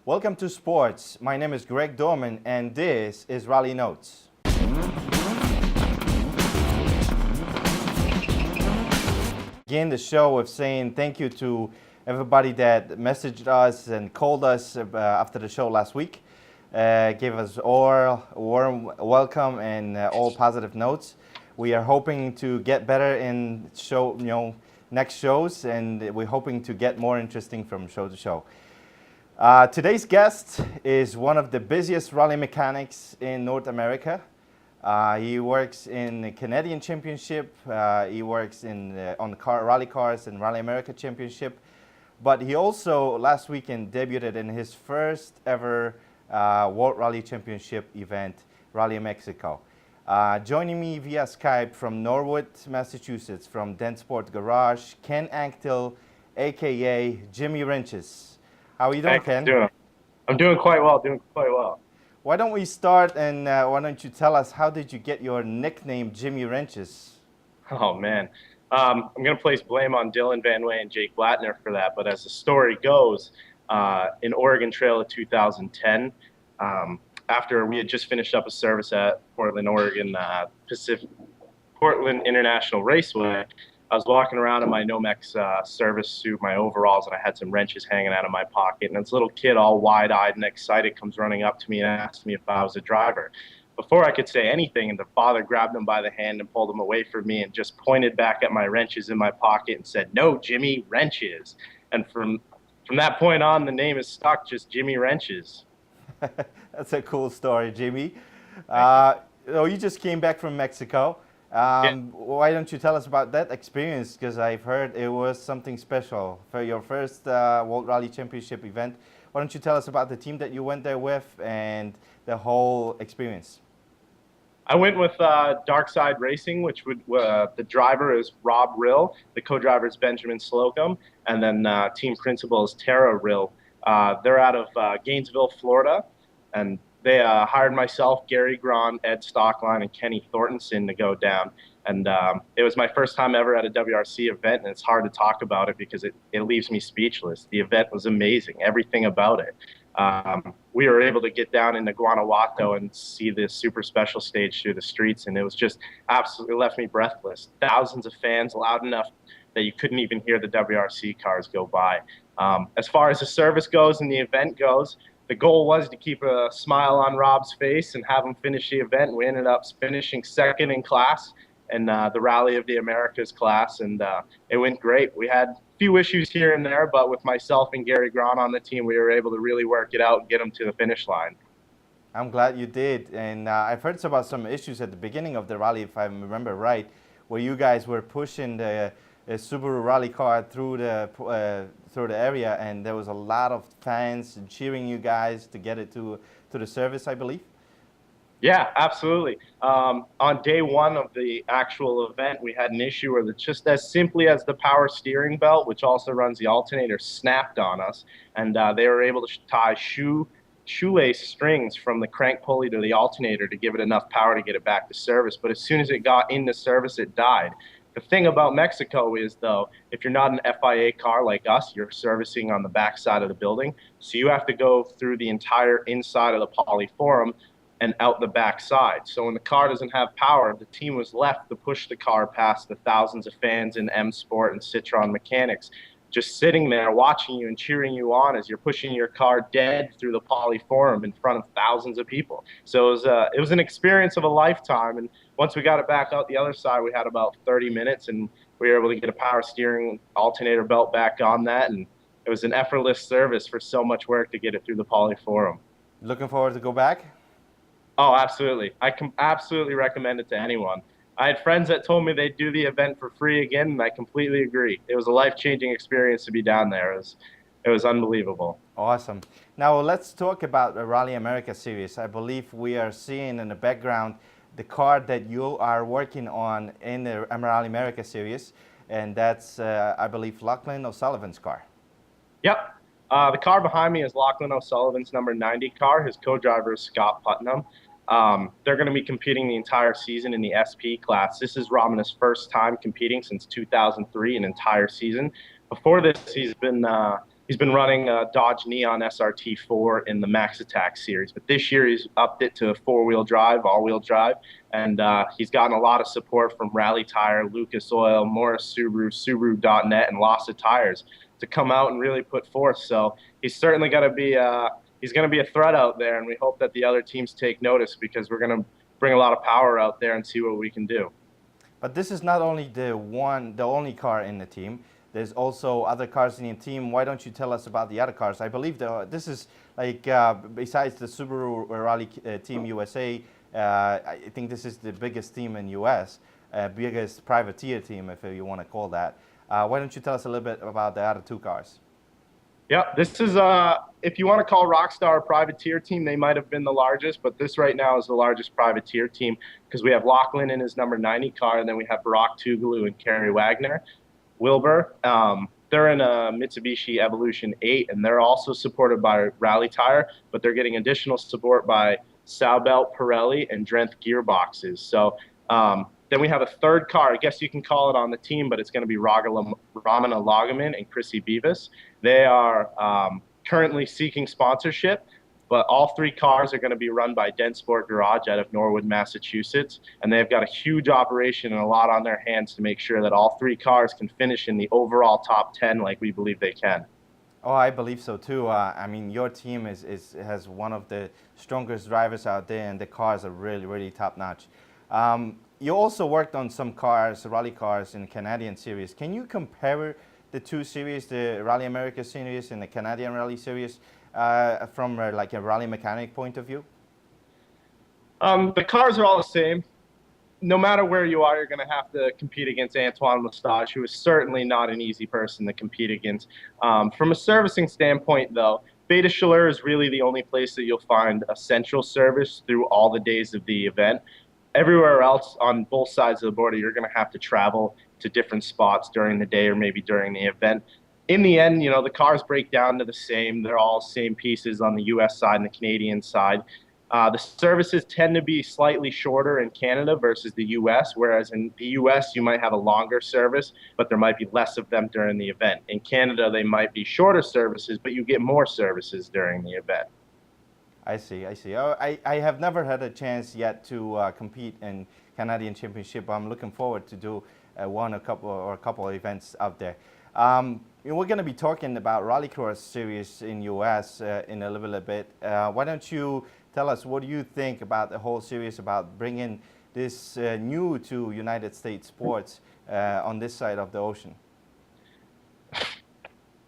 Welcome to Sports. My name is Greg Dorman, and this is Rally Notes. Begin the show with saying thank you to everybody that messaged us and called us after the show last week. Gave us all a warm welcome and all positive notes. We are hoping to get better in next shows, and we're hoping to get more interesting from show to show. Today's guest is one of the busiest rally mechanics in North America. He works in the Canadian Championship. He works on the rally cars and Rally America Championship. But he also last weekend debuted in his first ever World Rally Championship event, Rally Mexico. Joining me via Skype from Norwood, Massachusetts, from Densport Garage, Ken Anctil, aka Jimmy Wrenches. How are you doing, Ken? I'm doing quite well. Why don't we start, and why don't you tell us, how did you get your nickname Jimmy Wrenches? Oh man, I'm gonna place blame on Dylan Van Way and Jake Blattner for that. But as the story goes, in Oregon Trail of 2010, after we had just finished up a service at Portland, Oregon Portland International Raceway, I was walking around in my Nomex service suit, my overalls, and I had some wrenches hanging out of my pocket. And this little kid, all wide-eyed and excited, comes running up to me and asks me if I was a driver. Before I could say anything, the father grabbed him by the hand and pulled him away from me and just pointed back at my wrenches in my pocket and said, "No, Jimmy, wrenches." And from that point on, the name is stuck, just Jimmy Wrenches. That's a cool story, Jimmy. You just came back from Mexico. Why don't you tell us about that experience? Because I've heard it was something special for your first World Rally Championship event. Why don't you tell us about the team that you went there with and the whole experience? I went with Dark Side Racing, which the driver is Rob Rill, the co-driver is Benjamin Slocum, and then team principal is Tara Rill. They're out of Gainesville, Florida, and they hired myself, Gary Grahn, Ed Stockline, and Kenny Thorntonson to go down. And it was my first time ever at a WRC event, and it's hard to talk about it because it leaves me speechless. The event was amazing, everything about it. We were able to get down into Guanajuato and see this super special stage through the streets, and it was just absolutely left me breathless. Thousands of fans, loud enough that you couldn't even hear the WRC cars go by. As far as the service goes and the event goes, the goal was to keep a smile on Rob's face and have him finish the event. We ended up finishing second in class in the Rally of the Americas class, and it went great. We had a few issues here and there, but with myself and Gary Grahn on the team, we were able to really work it out and get him to the finish line. I'm glad you did. And I've heard about some issues at the beginning of the rally, if I remember right, where you guys were pushing the Subaru rally car through the area, and there was a lot of fans cheering you guys to get it to the service, I believe. Yeah, absolutely. On day one of the actual event, we had an issue where just as simply as the power steering belt, which also runs the alternator, snapped on us, and they were able to tie shoelace strings from the crank pulley to the alternator to give it enough power to get it back to service. But as soon as it got into service, it died. The thing about Mexico is, though, if you're not an FIA car like us, you're servicing on the back side of the building. So you have to go through the entire inside of the polyforum and out the back side. So when the car doesn't have power, the team was left to push the car past the thousands of fans in M Sport and Citron Mechanics, just sitting there watching you and cheering you on as you're pushing your car dead through the polyforum in front of thousands of people. So it was an experience of a lifetime. And once we got it back out the other side, we had about 30 minutes, and we were able to get a power steering alternator belt back on that. And it was an effortless service for so much work to get it through the polyforum. Looking forward to go back? Oh, absolutely. I can absolutely recommend it to anyone. I had friends that told me they'd do the event for free again, and I completely agree. It was a life-changing experience to be down there. It was unbelievable. Awesome. Now let's talk about the Rally America series. I believe we are seeing in the background the car that you are working on in the Rally America series, and that's, I believe, Lachlan O'Sullivan's car. Yep. The car behind me is Lachlan O'Sullivan's number 90 car. His co-driver is Scott Putnam. They're going to be competing the entire season in the SP class. This is Robin's first time competing since 2003, an entire season. Before this, he's He's been running Dodge Neon SRT4 in the Max Attack series, but this year he's upped it to four-wheel drive, all-wheel drive, and he's gotten a lot of support from Rally Tire, Lucas Oil, Morris Subaru, Subaru.net, and Lost of Tires to come out and really put forth. So he's certainly going to be he's going to be a threat out there, and we hope that the other teams take notice because we're going to bring a lot of power out there and see what we can do. But this is not only the only car in the team. There's also other cars in the team. Why don't you tell us about the other cars? I believe this is like besides the Subaru Rally Team USA, I think this is the biggest team in US, biggest privateer team, if you want to call that. Why don't you tell us a little bit about the other two cars? Yeah, this is, if you want to call Rockstar a privateer team, they might have been the largest, but this right now is the largest privateer team because we have Lachlan in his number 90 car, and then we have Brock Tugalu and Kerry Wagner. Wilbur, they're in a Mitsubishi Evolution 8, and they're also supported by Rally Tire, but they're getting additional support by Saubelt, Pirelli, and Drenth gearboxes. So then we have a third car, I guess you can call it on the team, but it's going to be Ramana Lagaman and Chrissy Beavis. They are currently seeking sponsorship, but all three cars are going to be run by Densport Garage out of Norwood, Massachusetts, and they've got a huge operation and a lot on their hands to make sure that all three cars can finish in the overall top 10 like we believe they can. Oh, I believe so too. I mean, your team has one of the strongest drivers out there, and the cars are really, really top notch. You also worked on some cars, rally cars in the Canadian series. Can you compare the two series, the Rally America series and the Canadian Rally series, from like a rally mechanic point of view? The cars are all the same. No matter where you are, you're going to have to compete against Antoine Lestage, who is certainly not an easy person to compete against. From a servicing standpoint, though, Beta Chaleur is really the only place that you'll find a central service through all the days of the event. Everywhere else on both sides of the border, you're going to have to travel to different spots during the day or maybe during the event. In the end, you know, the cars break down to the same. They're all same pieces on the U.S. side and the Canadian side. The services tend to be slightly shorter in Canada versus the U.S., whereas in the U.S. you might have a longer service, but there might be less of them during the event. In Canada, they might be shorter services, but you get more services during the event. I see, I see. Oh, I have never had a chance yet to compete in Canadian Championship. I'm looking forward to do a couple of events out there. We're going to be talking about Rallycross series in US in a little bit. Why don't you tell us, what do you think about the whole series, about bringing this new to United States sports on this side of the ocean?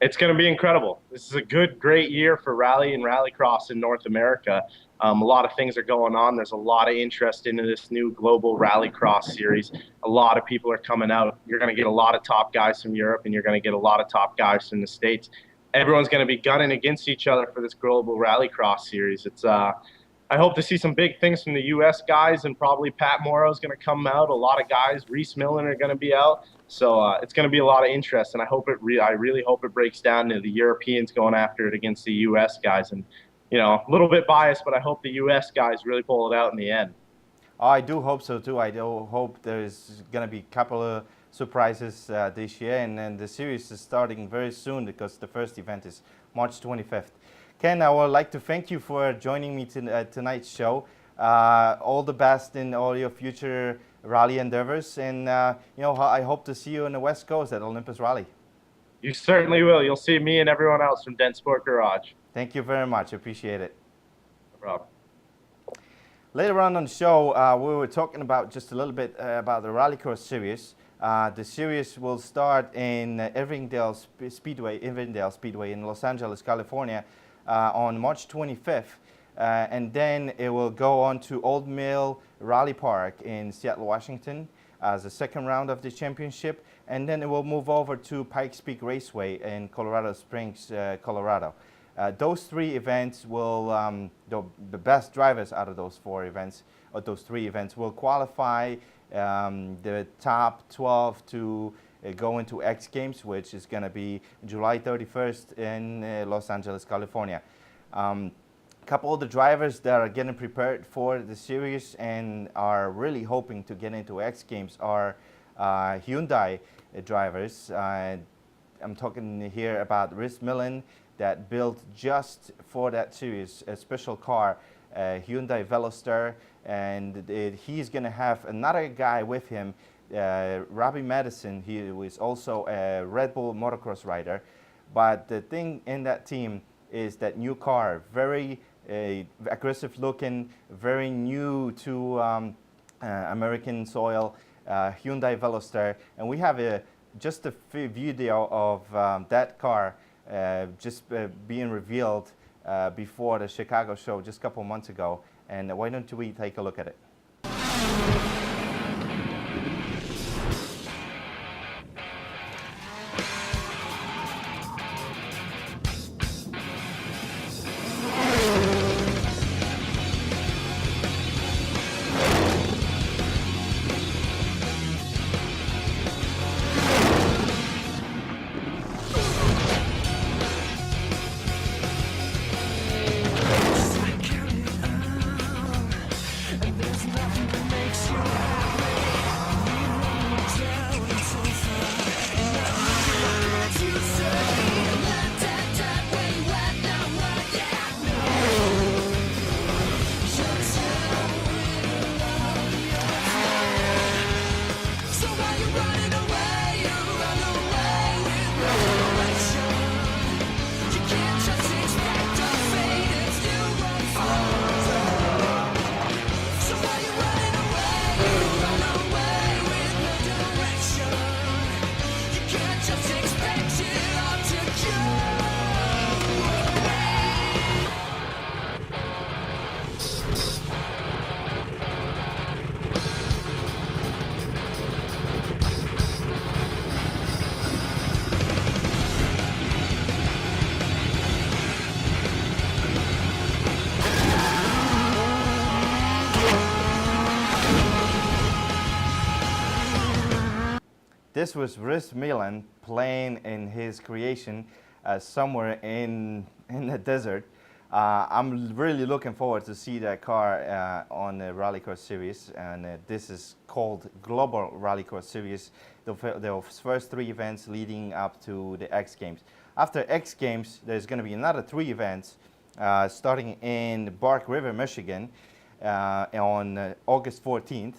It's going to be incredible. This is a great year for rally and rallycross in North America. A lot of things are going on. There's a lot of interest into this new global rallycross series. A lot of people are coming out. You're going to get a lot of top guys from Europe, and you're going to get a lot of top guys from the States. Everyone's going to be gunning against each other for this global rallycross series. It's I hope to see some big things from the U.S. guys, and probably Pat Morrow is going to come out. A lot of guys, Reese Millen, are going to be out. So it's going to be a lot of interest, and I really hope it breaks down to the Europeans going after it against the U.S. guys. And, you know, a little bit biased, but I hope the U.S. guys really pull it out in the end. Oh, I do hope so too. I do hope there's going to be a couple of surprises this year, and then the series is starting very soon because the first event is March 25th. Ken, I would like to thank you for joining me tonight's show. All the best in all your future rally endeavors, and you know, I hope to see you on the West Coast at Olympus Rally. You certainly will. You'll see me and everyone else from Densport Garage. Thank you very much. Appreciate it. No problem. Later on the show, we were talking about just a little bit about the Rallycross series. The series will start in Irvingdale Speedway in Los Angeles, California, on March 25th. And then it will go on to Old Mill Rally Park in Seattle, Washington as the second round of the championship. And then it will move over to Pikes Peak Raceway in Colorado Springs, Colorado. Those three events will, the best drivers out of those those three events will qualify the top 12 to go into X Games, which is going to be July 31st in Los Angeles, California. Couple of the drivers that are getting prepared for the series and are really hoping to get into X Games are Hyundai drivers. I'm talking here about Rhys Millen, that built just for that series a special car, Hyundai Veloster, and he's going to have another guy with him, Robbie Madison. He was also a Red Bull motocross rider. But the thing in that team is that new car, very aggressive looking, very new to American soil, Hyundai Veloster. And we have just a video of that car just being revealed before the Chicago show just a couple months ago. And why don't we take a look at it? This was Rhys Millen playing in his creation somewhere in the desert. I'm really looking forward to see that car on the Rallycross Series, and this is called Global Rallycross Series, the first 3 events leading up to the X Games. After X Games, there's going to be another 3 events starting in Bark River, Michigan on August 14th.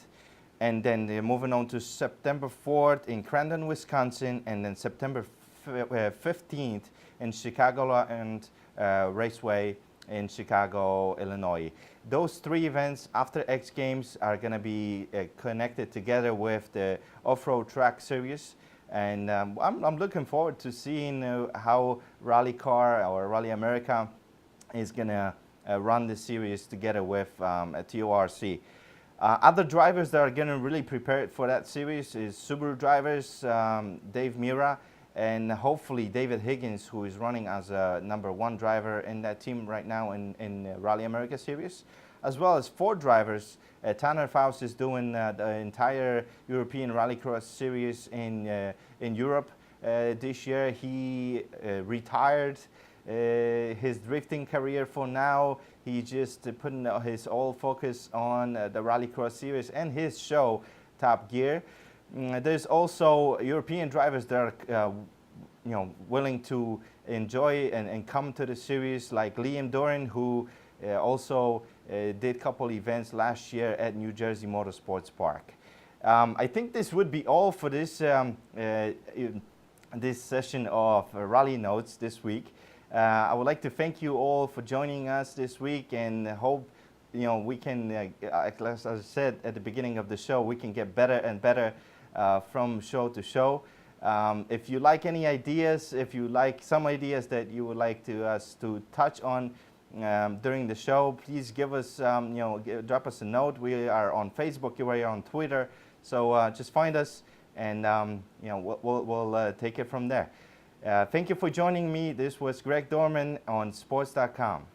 And then they're moving on to September 4th in Crandon, Wisconsin, and then September 15th in Chicago and Raceway in Chicago, Illinois. Those 3 events after X Games are going to be connected together with the Off-Road Track Series. And I'm looking forward to seeing how Rally Car or Rally America is going to run the series together with TORC. Other drivers that are getting really prepared for that series is Subaru drivers, Dave Mira, and hopefully David Higgins, who is running as a #1 driver in that team right now in Rally America series, as well as Ford drivers. Tanner Faust is doing the entire European Rallycross series in Europe this year. He retired his drifting career for now. He just putting his all focus on the Rallycross series and his show, Top Gear. There's also European drivers that are willing to enjoy and come to the series, like Liam Doran, who also did a couple events last year at New Jersey Motorsports Park. I think this would be all for this this session of Rally Notes this week. I would like to thank you all for joining us this week, and hope we can, as I said at the beginning of the show, we can get better and better from show to show. If you like any ideas, if you like some ideas that you would like us to touch on during the show, please give us, drop us a note. We are on Facebook, we are on Twitter, so just find us, and we'll take it from there. Thank you for joining me. This was Greg Dorman on Sports.com.